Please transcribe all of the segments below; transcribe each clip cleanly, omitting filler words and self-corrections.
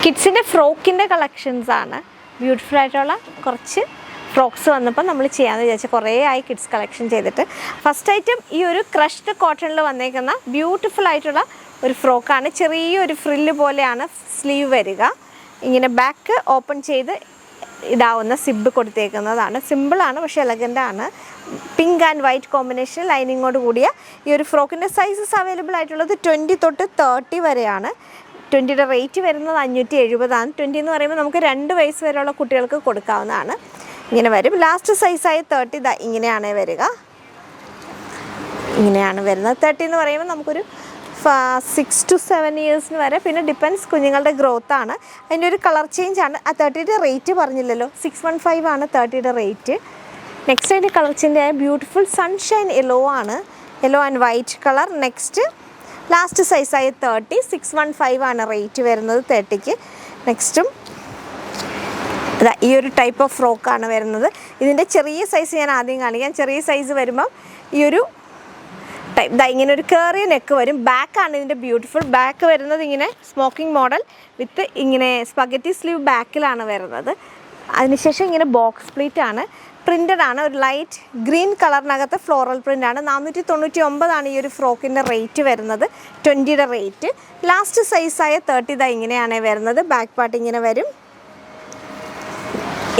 കിഡ്സിൻ്റെ ഫ്രോക്കിൻ്റെ കളക്ഷൻസാണ്. Beautiful ആയിട്ടുള്ള കുറച്ച് frocks വന്നപ്പോൾ നമ്മൾ ചെയ്യാമെന്ന് വിചാരിച്ചാൽ കുറേ ആയി കിഡ്സ് കളക്ഷൻ ചെയ്തിട്ട്. ഫസ്റ്റ് ഐറ്റം ഈ ഒരു ക്രഷ്ഡ് കോട്ടണിൽ വന്നേക്കുന്ന ബ്യൂട്ടിഫുൾ ആയിട്ടുള്ള ഒരു ഫ്രോക്കാണ്. ചെറിയൊരു ഫ്രില്ല് പോലെയാണ് സ്ലീവ് വരിക. ഇങ്ങനെ ബാക്ക് ഓപ്പൺ ചെയ്ത് ഇടാവുന്ന സിബ് കൊടുത്തേക്കുന്നതാണ്. സിമ്പിളാണ് പക്ഷേ എലഗൻ്റാണ്. പിങ്ക് ആൻഡ് വൈറ്റ് കോമ്പിനേഷൻ ലൈനിങ്ങോട് കൂടിയ ഈ ഒരു ഫ്രോക്കിൻ്റെ സൈസസ് അവൈലബിൾ ആയിട്ടുള്ളത് 20 തൊട്ട് 30 വരെയാണ്. 20യുടെ റേറ്റ് വരുന്നത് 570. 20 എന്ന് പറയുമ്പോൾ നമുക്ക് 2 വയസ്സ് വരെയുള്ള കുട്ടികൾക്ക് കൊടുക്കാവുന്നതാണ്. ഇങ്ങനെ വരും. ലാസ്റ്റ് സൈസായി 30 ഇങ്ങനെയാണ് വരിക. ഇങ്ങനെയാണ് വരുന്നത്. 30 എന്ന് പറയുമ്പോൾ നമുക്കൊരു 6 to 7 ഇയേഴ്സിന് വരെ. പിന്നെ ഡിപ്പെൻസ് കുഞ്ഞുങ്ങളുടെ ഗ്രോത്ത് ആണ്. അതിൻ്റെ ഒരു കളർ ചേഞ്ച് ആണ്. ആ 30യുടെ റേറ്റ് പറഞ്ഞില്ലല്ലോ, 615 ആണ് 30യുടെ റേറ്റ്. നെക്സ്റ്റ് അതിൻ്റെ കളർ ചേഞ്ച് ആയ ബ്യൂട്ടിഫുൾ സൺഷൈൻ യെല്ലോ ആണ്. Yellow and white colour. Next last സൈസായ 30, 615 ആണ് റേറ്റ് വരുന്നത് 30ക്ക്. നെക്സ്റ്റും ഈ ഒരു ടൈപ്പ് ഓഫ് ഫ്രോക്കാണ് വരുന്നത്. ഇതിൻ്റെ ചെറിയ സൈസ് ഞാൻ ആദ്യം കാണിക്കാം. ചെറിയ സൈസ് വരുമ്പം ഈ ഒരു ടൈപ്പ് ഇങ്ങനെ ഒരു കയറിയ നെക്ക് വരും. ബാക്കാണ് ഇതിൻ്റെ ബ്യൂട്ടിഫുൾ. ബാക്ക് വരുന്നത് ഇങ്ങനെ സ്മോക്കിംഗ് മോഡൽ വിത്ത് ഇങ്ങനെ സ്പഗറ്റി സ്ലീവ് ബാക്കിലാണ് വരുന്നത്. അതിനുശേഷം ഇങ്ങനെ ബോക്സ് പ്ലീറ്റ് ആണ്. പ്രിൻ്റഡ് ആണ്. ഒരു ലൈറ്റ് ഗ്രീൻ കളറിനകത്ത് ഫ്ലോറൽ പ്രിൻ്റ് ആണ്. 499 ആണ് ഈ ഒരു ഫ്രോക്കിൻ്റെ റേറ്റ് വരുന്നത്. 20യുടെ റേറ്റ്. ലാസ്റ്റ് സൈസായ 30 ഇങ്ങനെയാണ് വരുന്നത്. ബാക്ക് പാർട്ട് ഇങ്ങനെ വരും.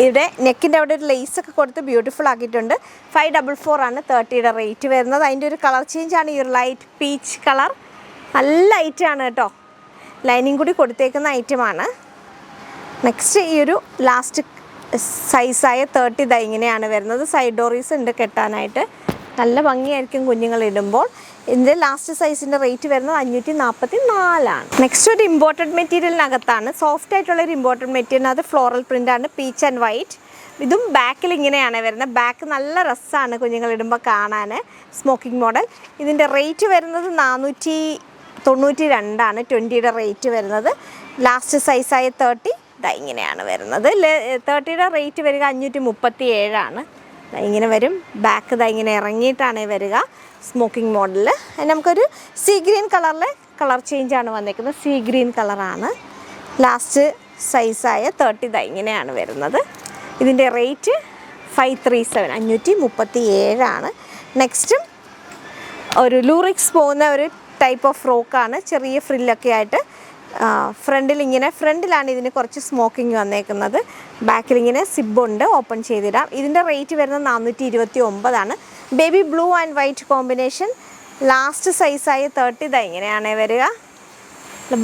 ഇവിടെ നെക്കിൻ്റെ അവിടെ ഒരു ലേസൊക്കെ കൊടുത്ത് ബ്യൂട്ടിഫുൾ ആക്കിയിട്ടുണ്ട്. 544 ആണ് 30യുടെ റേറ്റ് വരുന്നത്. അതിൻ്റെ ഒരു കളർ ചേഞ്ച് ആണ് ഈ ഒരു ലൈറ്റ് പീച്ച് കളർ. നല്ല ഐറ്റമാണ് കേട്ടോ. ലൈനിങ് കൂടി കൊടുത്തേക്കുന്ന ഐറ്റമാണ്. നെക്സ്റ്റ് ഈ ഒരു ലാസ്റ്റ് സൈസായ 30 ഇങ്ങനെയാണ് വരുന്നത്. സൈഡ് ഡോറീസ് ഉണ്ട് കെട്ടാനായിട്ട്. നല്ല ഭംഗിയായിരിക്കും കുഞ്ഞുങ്ങൾ ഇടുമ്പോൾ. ഇതിൻ്റെ ലാസ്റ്റ് സൈസിൻ്റെ റേറ്റ് വരുന്നത് 544 ആണ്. നെക്സ്റ്റ് ഒരു ഇമ്പോർട്ടഡ് മെറ്റീരിയലിനകത്താണ്. സോഫ്റ്റ് ആയിട്ടുള്ളൊരു ഇമ്പോർട്ടഡ് മെറ്റീരിയലിനകത്ത് ഫ്ലോറൽ പ്രിൻ്റാണ്. Peach and white. ഇതും ബാക്കിൽ ഇങ്ങനെയാണ് വരുന്നത്. ബാക്ക് നല്ല രസമാണ് കുഞ്ഞുങ്ങൾ ഇടുമ്പോൾ കാണാൻ. Smoking model. ഇതിൻ്റെ റേറ്റ് വരുന്നത് 492 ആണ് 20യുടെ റേറ്റ് വരുന്നത്. ലാസ്റ്റ് സൈസായ 30 ഇങ്ങനെയാണ് വരുന്നത്. 30യുടെ റേറ്റ് വരിക 537 ആണ്. ഇങ്ങനെ വരും. ബാക്ക് ഇങ്ങനെ ഇറങ്ങിയിട്ടാണ് വരിക. സ്മോക്കിംഗ് മോഡലിൽ. നമുക്കൊരു സീ ഗ്രീൻ കളറിലെ കളർ ചേഞ്ചാണ് വന്നിരിക്കുന്നത്. സീ ഗ്രീൻ കളറാണ്. ലാസ്റ്റ് സൈസായ 30 ഇങ്ങനെയാണ് വരുന്നത്. ഇതിൻ്റെ റേറ്റ് 537 537 ആണ്. നെക്സ്റ്റും ഒരു ലൂറിക്സ് പോകുന്ന ഒരു ടൈപ്പ് ഓഫ് ഫ്രോക്കാണ്. ചെറിയ ഫ്രില്ലൊക്കെ ആയിട്ട് ഫ്രണ്ടിലാണ് ഇതിന് കുറച്ച് സ്മോക്കിങ് വന്നേക്കുന്നത്. ബാക്കിലിങ്ങനെ സിബുണ്ട്. ഓപ്പൺ ചെയ്തിടാം. ഇതിൻ്റെ റേറ്റ് വരുന്നത് 429 ആണ്. Baby blue and white combination. Last സൈസായ 30 ഇങ്ങനെയാണ് വരിക.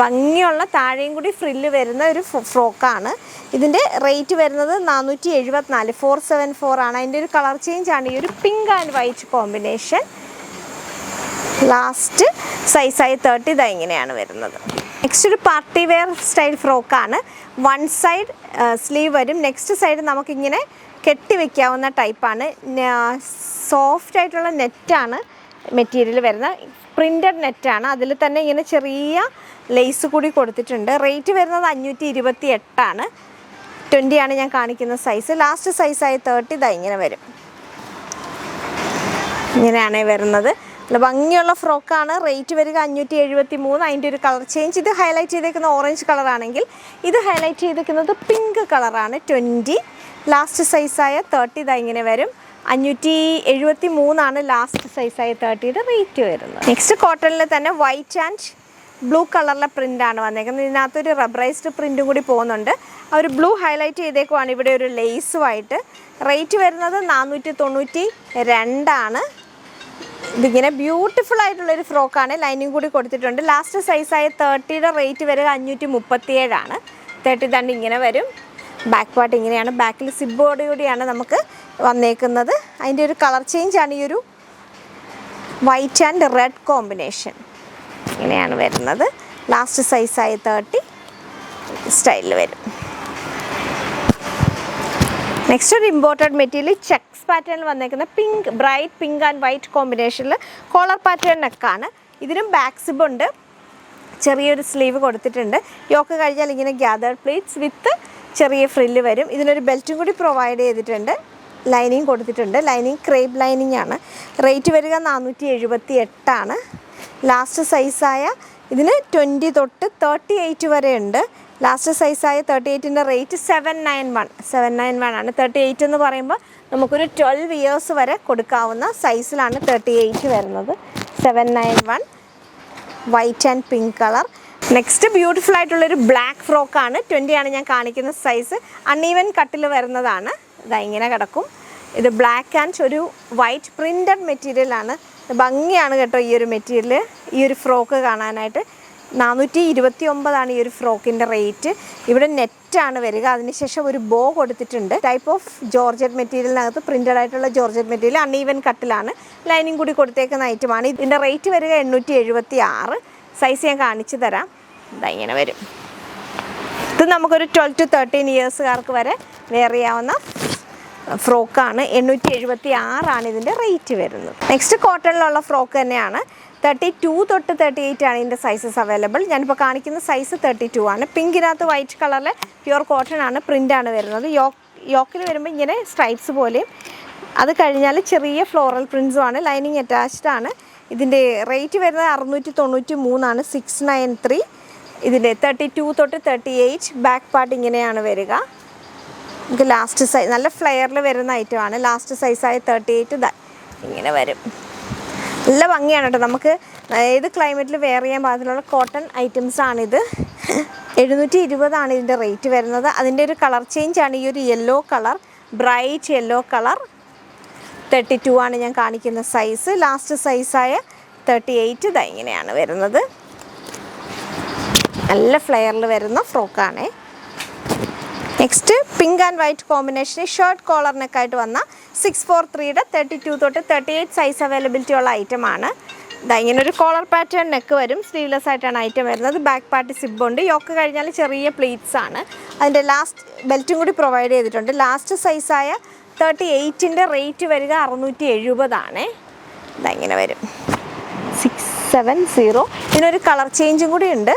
ഭംഗിയുള്ള താഴെയും കൂടി ഫ്രില്ല് വരുന്ന ഒരു ഫ്രോക്കാണ്. ഇതിൻ്റെ റേറ്റ് വരുന്നത് 474 474 ആണ്. അതിൻ്റെ ഒരു കളർ ചേഞ്ച് ആണ് ഈ ഒരു pink and white combination. Last സൈസായ 30 ഇങ്ങനെയാണ് വരുന്നത്. നെക്സ്റ്റ് ഒരു പാർട്ടി വെയർ സ്റ്റൈൽ ഫ്രോക്കാണ്. 1 സൈഡ് സ്ലീവ് വരും. നെക്സ്റ്റ് സൈഡ് നമുക്കിങ്ങനെ കെട്ടി വയ്ക്കാവുന്ന ടൈപ്പാണ്. സോഫ്റ്റ് ആയിട്ടുള്ള നെറ്റാണ് മെറ്റീരിയൽ വരുന്നത്. പ്രിൻ്റഡ് നെറ്റാണ്. അതിൽ തന്നെ ഇങ്ങനെ ചെറിയ ലേസ് കൂടി കൊടുത്തിട്ടുണ്ട്. റേറ്റ് വരുന്നത് 528 ആണ്. 20 ആണ് ഞാൻ കാണിക്കുന്ന സൈസ്. ലാസ്റ്റ് സൈസായ 30 ഇങ്ങനെ വരും. ഇങ്ങനെയാണ് വരുന്നത്. നല്ല ഭംഗിയുള്ള ഫ്രോക്കാണ്. റേറ്റ് വരിക 573. അതിൻ്റെ ഒരു കളർ ചേഞ്ച്. ഇത് ഹൈലൈറ്റ് ചെയ്തേക്കുന്ന ഓറഞ്ച് കളറാണെങ്കിൽ ഇത് ഹൈലൈറ്റ് ചെയ്തേക്കുന്നത് പിങ്ക് കളറാണ്. 20. ലാസ്റ്റ് സൈസായ 30 ഇങ്ങനെ വരും. 573 ആണ് ലാസ്റ്റ് സൈസായ 30യുടെ റേറ്റ് വരുന്നത്. നെക്സ്റ്റ് കോട്ടണിൽ തന്നെ വൈറ്റ് ആൻഡ് ബ്ലൂ കളറിലെ പ്രിൻ്റാണ് വന്നേക്കുന്നത്. ഇതിനകത്തൊരു റബ്ബറൈസ്ഡ് പ്രിൻറ്റും കൂടി പോകുന്നുണ്ട്. ആ ഒരു ബ്ലൂ ഹൈലൈറ്റ് ചെയ്തേക്കുവാണ് ഇവിടെ ഒരു ലേസുമായിട്ട്. റേറ്റ് വരുന്നത് 492 ആണ്. ഇതിങ്ങനെ ബ്യൂട്ടിഫുൾ ആയിട്ടുള്ളൊരു ഫ്രോക്കാണ്. ലൈനിങ് കൂടി കൊടുത്തിട്ടുണ്ട്. ലാസ്റ്റ് സൈസായ 30യുടെ റേറ്റ് വരിക 537 ആണ്. 30 ഇങ്ങനെ വരും. ബാക്ക് പാർട്ട് ഇങ്ങനെയാണ്. ബാക്കിൽ സിബോടുകൂടിയാണ് നമുക്ക് വന്നേക്കുന്നത്. അതിൻ്റെ ഒരു കളർ ചേഞ്ചാണ് ഈ ഒരു വൈറ്റ് ആൻഡ് റെഡ് കോമ്പിനേഷൻ. ഇങ്ങനെയാണ് വരുന്നത്. ലാസ്റ്റ് സൈസായ 30 സ്റ്റൈലിൽ വരും. നെക്സ്റ്റ് ഒരു ഇമ്പോർട്ടഡ് മെറ്റീരിയൽ ചെക്സ് പാറ്റേണിൽ വന്നേക്കുന്ന pink bright pink and white കോമ്പിനേഷനിൽ കോളർ പാറ്റേൺ നെക്കാണ്. ഇതിനും ബാക്ക് സിബുണ്ട്. ചെറിയൊരു സ്ലീവ് കൊടുത്തിട്ടുണ്ട്. യോക്ക് കഴിഞ്ഞാൽ ഇങ്ങനെ ഗ്യാതേർഡ് പ്ലേറ്റ്സ് വിത്ത് ചെറിയ ഫ്രില്ല് വരും. ഇതിനൊരു ബെൽറ്റും കൂടി പ്രൊവൈഡ് ചെയ്തിട്ടുണ്ട്. ലൈനിങ് കൊടുത്തിട്ടുണ്ട്. ലൈനിങ് ക്രേപ്പ് ലൈനിങ് ആണ്. റേറ്റ് വരിക 478 ആണ്. ലാസ്റ്റ് സൈസായ ഇതിന് 20 തൊട്ട് 38 വരെ ഉണ്ട്. ലാസ്റ്റ് സൈസായ 38ൻ്റെ റേറ്റ് 791 ആണ്. 38 എന്ന് പറയുമ്പോൾ നമുക്കൊരു 12 ഇയേഴ്സ് വരെ കൊടുക്കാവുന്ന സൈസിലാണ് 38 വരുന്നത്. 791 white and pink colour. Next beautiful ആയിട്ടുള്ളൊരു ബ്ലാക്ക് ഫ്രോക്കാണ്. 20 ആണ് ഞാൻ കാണിക്കുന്ന സൈസ്. അൺഈവൻ കട്ടിൽ വരുന്നതാണ്. ഇതാ ഇങ്ങനെ കിടക്കും. ഇത് ബ്ലാക്ക് ആൻഡ് ഒരു വൈറ്റ് പ്രിൻറ്റഡ് മെറ്റീരിയലാണ്. ഭംഗിയാണ് കേട്ടോ ഈ ഒരു മെറ്റീരിയൽ, ഈ ഒരു ഫ്രോക്ക് കാണാനായിട്ട്. 429 ഈ ഒരു ഫ്രോക്കിൻ്റെ റേറ്റ്. ഇവിടെ നെറ്റാണ് വരിക. അതിനുശേഷം ഒരു ബോ കൊടുത്തിട്ടുണ്ട്. ടൈപ്പ് ഓഫ് ജോർജറ്റ് മെറ്റീരിയലിനകത്ത് പ്രിൻറ്റഡ് ആയിട്ടുള്ള ജോർജറ്റ് മെറ്റീരിയൽ അൺഈവൻ കട്ടിലാണ്. ലൈനിങ് കൂടി കൊടുത്തേക്കുന്ന ഐറ്റമാണ്. ഇതിൻ്റെ റേറ്റ് വരിക 876. സൈസ് ഞാൻ കാണിച്ചു തരാം. ഇതാ ഇങ്ങനെ വരും. ഇത് നമുക്കൊരു 12 to 13 ഇയേഴ്സുകാർക്ക് വരെ വെയർ ചെയ്യാവുന്ന ഫ്രോക്കാണ്. 876 ഇതിൻ്റെ റേറ്റ് വരുന്നത്. നെക്സ്റ്റ് കോട്ടണിലുള്ള ഫ്രോക്ക് തന്നെയാണ്. 32 തൊട്ട് 38 ആണ് ഇതിൻ്റെ സൈസസ് അവൈലബിൾ. ഞാനിപ്പോൾ കാണിക്കുന്ന സൈസ് 32 ആണ്. പിങ്കിനകത്ത് വൈറ്റ് കളറിൽ പ്യുവർ കോട്ടൺ ആണ്, പ്രിൻ്റാണ് വരുന്നത്. യോക്കിൽ വരുമ്പോൾ ഇങ്ങനെ സ്ട്രൈപ്സ് പോലെയും അത് കഴിഞ്ഞാൽ ചെറിയ ഫ്ലോറൽ പ്രിൻസുമാണ്. ലൈനിങ് അറ്റാച്ച്ഡ് ആണ്. ഇതിൻ്റെ റേറ്റ് വരുന്നത് 693 693. ഇതിൻ്റെ 32 തൊട്ട് 38 ബാക്ക് പാർട്ട് ഇങ്ങനെയാണ് വരിക. നമുക്ക് ലാസ്റ്റ് സൈസ് നല്ല ഫ്ലെയറിൽ വരുന്ന ഐറ്റമാണ്. ലാസ്റ്റ് സൈസായ 38 ഇങ്ങനെ വരും. നല്ല ഭംഗിയാണ് കേട്ടോ. നമുക്ക് ഏത് ക്ലൈമറ്റിൽ വെയർ ചെയ്യാൻ പാകത്തിലുള്ള കോട്ടൺ ഐറ്റംസാണിത്. 720 ഇതിൻ്റെ റേറ്റ് വരുന്നത്. അതിൻ്റെ ഒരു കളർ ചേഞ്ചാണ് ഈ ഒരു yellow colour, bright yellow colour. 32 ആണ് ഞാൻ കാണിക്കുന്ന സൈസ്. ലാസ്റ്റ് സൈസായ 38 ഇങ്ങനെയാണ് വരുന്നത്. നല്ല ഫ്ലെയറിൽ വരുന്ന ഫ്രോക്കാണേ. നെക്സ്റ്റ് പിങ്ക് ആൻഡ് വൈറ്റ് കോമ്പിനേഷന് ഷർട്ട് കോളർ നെക്കായിട്ട് വന്ന 643 32 തൊട്ട് 38 സൈസ് അവൈലബിലിറ്റി ഉള്ള ഐറ്റമാണ്. ഇങ്ങനെ ഒരു കോളർ പാറ്റേൺ നെക്ക് വരും. സ്ലീവ്ലെസ് ആയിട്ടാണ് ഐറ്റം വരുന്നത്. ബാക്ക് പാർട്ട് സിബുണ്ട്. യോക്ക് കഴിഞ്ഞാൽ ചെറിയ പ്ലീറ്റ്സ് ആണ്. അതിൻ്റെ ലാസ്റ്റ് ബെൽറ്റും കൂടി പ്രൊവൈഡ് ചെയ്തിട്ടുണ്ട്. ലാസ്റ്റ് സൈസായ 38ൻ്റെ റേറ്റ് വരിക 670 ആണ്. ഇങ്ങനെ വരും 670. ഇതിനൊരു കളർ ചേഞ്ചും കൂടി ഉണ്ട്.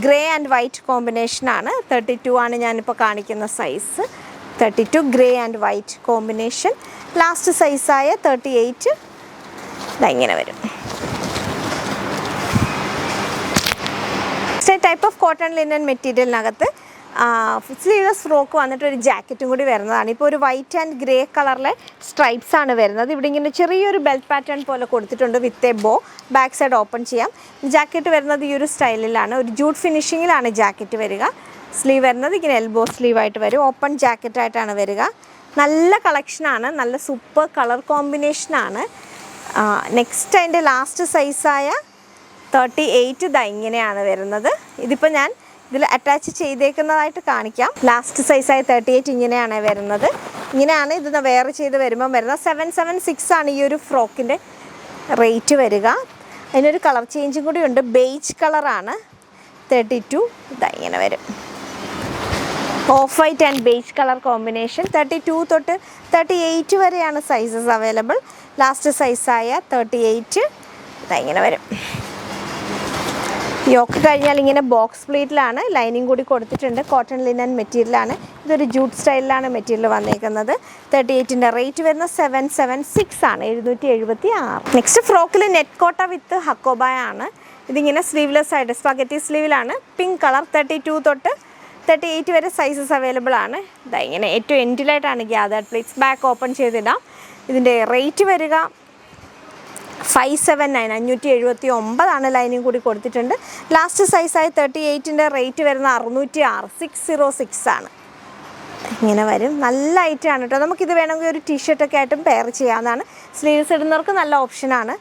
ഗ്രേ ആൻഡ് വൈറ്റ് കോമ്പിനേഷനാണ്. 32 ആണ് ഞാനിപ്പോൾ കാണിക്കുന്ന size. 32 grey and white combination. Last സൈസായ 38 ഇങ്ങനെ വരും. ടൈപ്പ് ഓഫ് കോട്ടൺ ലിനൻ മെറ്റീരിയലിനകത്ത് സ്ലീവ്ലെസ് ഫ്രോക്ക് വന്നിട്ട് ഒരു ജാക്കറ്റും കൂടി വരുന്നതാണ്. ഇപ്പോൾ ഒരു വൈറ്റ് ആൻഡ് ഗ്രേ കളറിലെ സ്ട്രൈപ്സ് ആണ് വരുന്നത്. ഇവിടെ ഇങ്ങനെ ചെറിയൊരു ബെൽറ്റ് പാറ്റേൺ പോലെ കൊടുത്തിട്ടുണ്ട് with a bow. Back side open ചെയ്യാം. ജാക്കറ്റ് വരുന്നത് ഈ ഒരു സ്റ്റൈലിലാണ്. ഒരു ജൂട്ട് ഫിനിഷിങ്ങിലാണ് ജാക്കറ്റ് വരിക. സ്ലീവ് വരുന്നത് ഇങ്ങനെ എൽബോ സ്ലീവായിട്ട് വരും. ഓപ്പൺ ജാക്കറ്റായിട്ടാണ് വരിക. നല്ല കളക്ഷനാണ്. നല്ല സൂപ്പർ കളർ കോമ്പിനേഷനാണ്. നെക്സ്റ്റ് അതിൻ്റെ ലാസ്റ്റ് സൈസായ 38 ഇങ്ങനെയാണ് വരുന്നത്. ഇതിപ്പോൾ ഞാൻ ഇതിൽ അറ്റാച്ച് ചെയ്തേക്കുന്നതായിട്ട് കാണിക്കാം. ലാസ്റ്റ് സൈസായ 38 ഇങ്ങനെയാണ് വരുന്നത്. ഇങ്ങനെയാണ് ഇത് വെയർ ചെയ്ത് വരുമ്പം വരുന്നത്. 776 ആണ് ഈ ഒരു ഫ്രോക്കിൻ്റെ റേറ്റ് വരിക. അതിനൊരു കളർ ചേഞ്ചും കൂടി ഉണ്ട്. ബേജ് കളറാണ്. 32 ഇങ്ങനെ വരും. Of white and beige colour combination. 32 തൊട്ട് 38 വരെയാണ് സൈസസ് അവൈലബിൾ. ലാസ്റ്റ് സൈസായ 38 ഇങ്ങനെ വരും. യോക്ക് കഴിഞ്ഞാൽ ഇങ്ങനെ ബോക്സ് പ്ലീറ്റിലാണ്. ലൈനിങ് കൂടി കൊടുത്തിട്ടുണ്ട്. കോട്ടൺ ലിനൻ മെറ്റീരിയലാണ്. ഇതൊരു ജൂട്ട് സ്റ്റൈലിലാണ് മെറ്റീരിയൽ വന്നേക്കുന്നത്. 38ൻ്റെ റേറ്റ് വരുന്ന 776 ആണ്. 776. നെക്സ്റ്റ് ഫ്രോക്കിൽ നെറ്റ് കോട്ട വിത്ത് ഹക്കോബായ ആണ്. ഇതിങ്ങനെ സ്ലീവ്ലെസ് ആയിട്ട് സ്പഗറ്റി സ്ലീവിലാണ്. Pink colour. 32 തൊട്ട് 38 വരെ സൈസസ് അവൈലബിൾ ആണ്. ഇങ്ങനെ ഏറ്റവും എൻഡിലായിട്ടാണ് ഗ്യാതേർഡ് പ്ലീറ്റ്സ്. ബാക്ക് ഓപ്പൺ ചെയ്തിടാം. ഇതിൻ്റെ റേറ്റ് വരിക 579 579 ആണ്. ലൈനിങ് കൂടി കൊടുത്തിട്ടുണ്ട്. ലാസ്റ്റ് സൈസായി 38ൻ്റെ റേറ്റ് വരുന്ന 606 606 ആണ്. ഇങ്ങനെ വരും. നല്ല ഐറ്റമാണ് കേട്ടോ. നമുക്കിത് വേണമെങ്കിൽ ഒരു ടീഷർട്ടൊക്കെ ആയിട്ടും പെയർ ചെയ്യാവുന്നതാണ്. സ്ലീവ്സ് ഇടുന്നവർക്ക് നല്ല ഓപ്ഷനാണ്.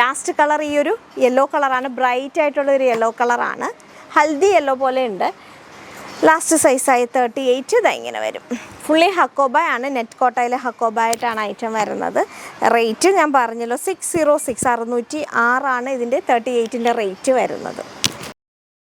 ലാസ്റ്റ് കളർ ഈ ഒരു യെല്ലോ കളറാണ്. ബ്രൈറ്റ് ആയിട്ടുള്ളൊരു യെല്ലോ കളറാണ്. ഹൽദി യെല്ലോ പോലെ ഉണ്ട്. ലാസ്റ്റ് സൈസായി 38 ഇങ്ങനെ വരും. ഫുള്ളി ഹക്കോബായാണ്. നെറ്റ് കോട്ടയിലെ ഹക്കോബായിട്ടാണ് ഐറ്റം വരുന്നത്. റേറ്റ് ഞാൻ പറഞ്ഞല്ലോ 606 606 ആണ് ഇതിൻ്റെ 38ൻ്റെ റേറ്റ് വരുന്നത്.